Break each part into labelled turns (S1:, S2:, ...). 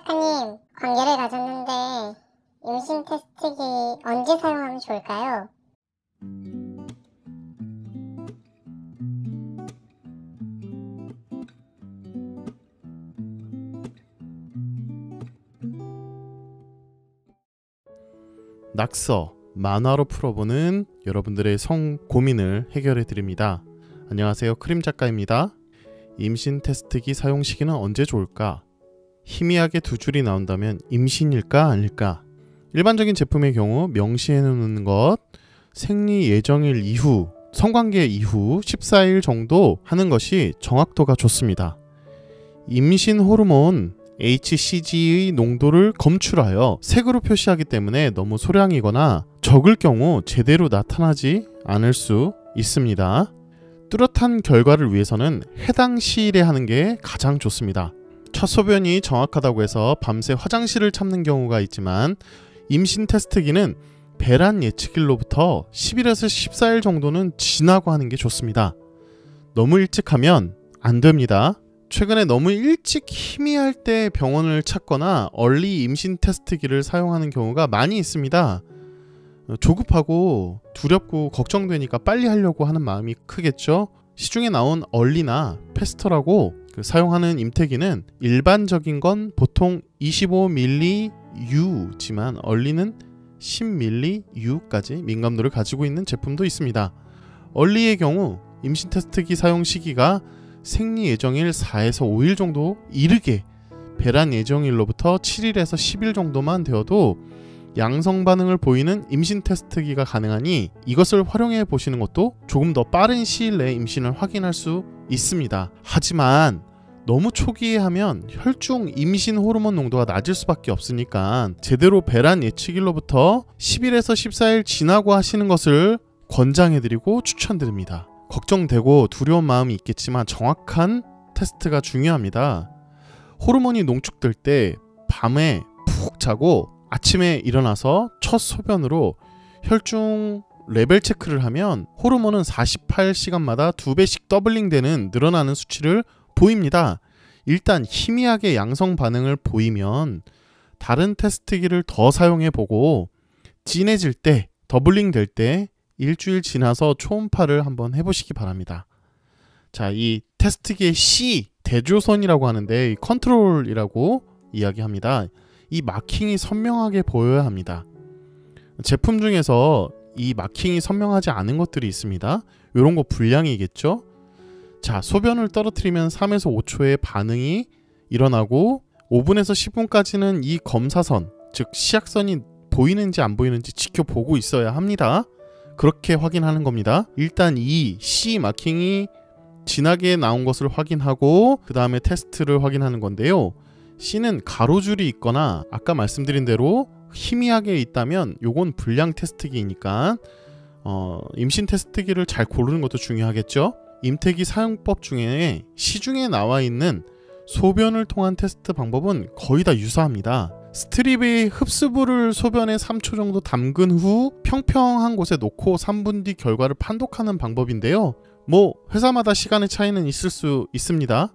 S1: 작가님, 관계를 가졌는데 임신 테스트기 언제 사용하면 좋을까요?
S2: 낙서, 만화로 풀어보는 여러분들의 성 고민을 해결해 드립니다. 안녕하세요, 크림 작가입니다. 임신 테스트기 사용 시기는 언제 좋을까? 희미하게 두 줄이 나온다면 임신일까 아닐까? 일반적인 제품의 경우 명시해 놓는 것, 생리 예정일 이후, 성관계 이후 14일 정도 하는 것이 정확도가 좋습니다. 임신 호르몬 HCG의 농도를 검출하여 색으로 표시하기 때문에 너무 소량이거나 적을 경우 제대로 나타나지 않을 수 있습니다. 뚜렷한 결과를 위해서는 해당 시일에 하는 게 가장 좋습니다. 첫 소변이 정확하다고 해서 밤새 화장실을 참는 경우가 있지만 임신 테스트기는 배란 예측일로부터 10일에서 14일 정도는 지나고 하는 게 좋습니다. 너무 일찍 하면 안 됩니다. 최근에 너무 일찍 희미할 때 병원을 찾거나 얼리 임신 테스트기를 사용하는 경우가 많이 있습니다. 조급하고 두렵고 걱정되니까 빨리 하려고 하는 마음이 크겠죠. 시중에 나온 얼리나 패스터라고 사용하는 임태기는 일반적인 건 보통 25ml/U지만 얼리는 10ml/U까지 민감도를 가지고 있는 제품도 있습니다. 얼리의 경우 임신 테스트기 사용 시기가 생리 예정일 4에서 5일 정도 이르게 배란 예정일로부터 7일에서 10일 정도만 되어도 양성 반응을 보이는 임신 테스트기가 가능하니 이것을 활용해 보시는 것도 조금 더 빠른 시일 내에 임신을 확인할 수 있습니다. 하지만 너무 초기에 하면 혈중 임신 호르몬 농도가 낮을 수밖에 없으니까 제대로 배란 예측일로부터 10일에서 14일 지나고 하시는 것을 권장해드리고 추천드립니다. 걱정되고 두려운 마음이 있겠지만 정확한 테스트가 중요합니다. 호르몬이 농축될 때 밤에 푹 자고 아침에 일어나서 첫 소변으로 혈중 레벨 체크를 하면 호르몬은 48시간마다 2배씩 더블링되는 늘어나는 수치를 보입니다. 일단 희미하게 양성 반응을 보이면 다른 테스트기를 더 사용해보고 진해질 때, 더블링 될 때 일주일 지나서 초음파를 한번 해보시기 바랍니다. 자, 이 테스트기의 C, 대조선이라고 하는데 컨트롤이라고 이야기합니다. 이 마킹이 선명하게 보여야 합니다. 제품 중에서 이 마킹이 선명하지 않은 것들이 있습니다. 이런 거 불량이겠죠? 자, 소변을 떨어뜨리면 3에서 5초의 반응이 일어나고 5분에서 10분까지는 이 검사선, 즉 시약선이 보이는지 안 보이는지 지켜보고 있어야 합니다. 그렇게 확인하는 겁니다. 일단 이 C 마킹이 진하게 나온 것을 확인하고 그 다음에 테스트를 확인하는 건데요. C는 가로줄이 있거나 아까 말씀드린 대로 희미하게 있다면 요건 불량 테스트기니까 임신 테스트기를 잘 고르는 것도 중요하겠죠. 임태기 사용법 중에 시중에 나와 있는 소변을 통한 테스트 방법은 거의 다 유사합니다. 스트립의 흡수부를 소변에 3초 정도 담근 후 평평한 곳에 놓고 3분 뒤 결과를 판독하는 방법인데요. 뭐 회사마다 시간의 차이는 있을 수 있습니다.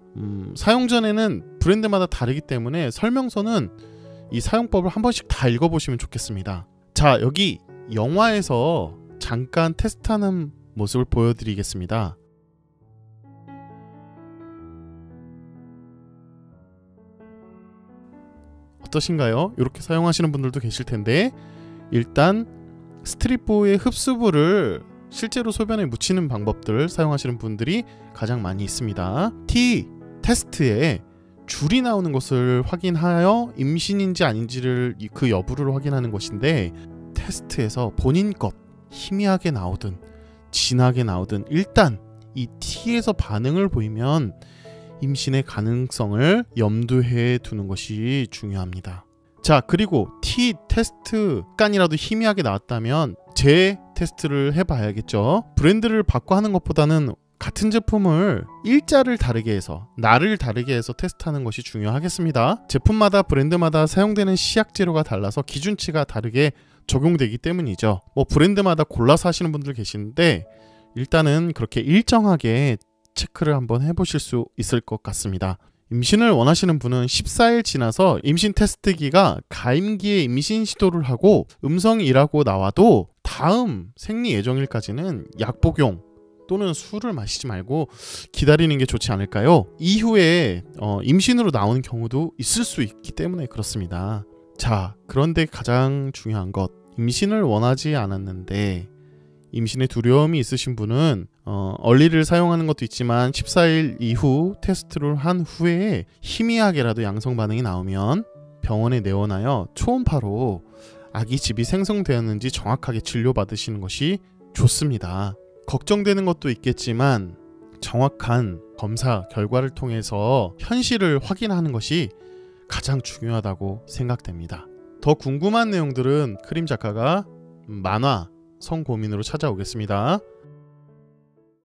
S2: 사용 전에는 브랜드마다 다르기 때문에 설명서는 이 사용법을 한 번씩 다 읽어보시면 좋겠습니다. 자, 여기 영화에서 잠깐 테스트하는 모습을 보여드리겠습니다. 어떠신가요? 이렇게 사용하시는 분들도 계실 텐데 일단 스트립부의 흡수부를 실제로 소변에 묻히는 방법들을 사용하시는 분들이 가장 많이 있습니다. T 테스트에 줄이 나오는 것을 확인하여 임신인지 아닌지를 그 여부를 확인하는 것인데 테스트에서 본인 것 희미하게 나오든 진하게 나오든 일단 이 T에서 반응을 보이면 임신의 가능성을 염두해 두는 것이 중요합니다. 자, 그리고 T 테스트 약간이라도 희미하게 나왔다면 재 테스트를 해봐야겠죠. 브랜드를 바꿔 하는 것보다는 같은 제품을 일자를 다르게 해서 날을 다르게 해서 테스트하는 것이 중요하겠습니다. 제품마다 브랜드마다 사용되는 시약 재료가 달라서 기준치가 다르게 적용되기 때문이죠. 뭐 브랜드마다 골라서 하시는 분들 계시는데 일단은 그렇게 일정하게 체크를 한번 해보실 수 있을 것 같습니다. 임신을 원하시는 분은 14일 지나서 임신 테스트기가 가임기에 임신 시도를 하고 음성이라고 나와도 다음 생리 예정일까지는 약 복용 또는 술을 마시지 말고 기다리는 게 좋지 않을까요? 이후에 임신으로 나오는 경우도 있을 수 있기 때문에 그렇습니다. 자, 그런데 가장 중요한 것, 임신을 원하지 않았는데 임신에 두려움이 있으신 분은 얼리를 사용하는 것도 있지만 14일 이후 테스트를 한 후에 희미하게라도 양성 반응이 나오면 병원에 내원하여 초음파로 아기 집이 생성되었는지 정확하게 진료받으시는 것이 좋습니다. 걱정되는 것도 있겠지만 정확한 검사 결과를 통해서 현실을 확인하는 것이 가장 중요하다고 생각됩니다. 더 궁금한 내용들은 크림 작가가 만화 성고민으로 찾아오겠습니다.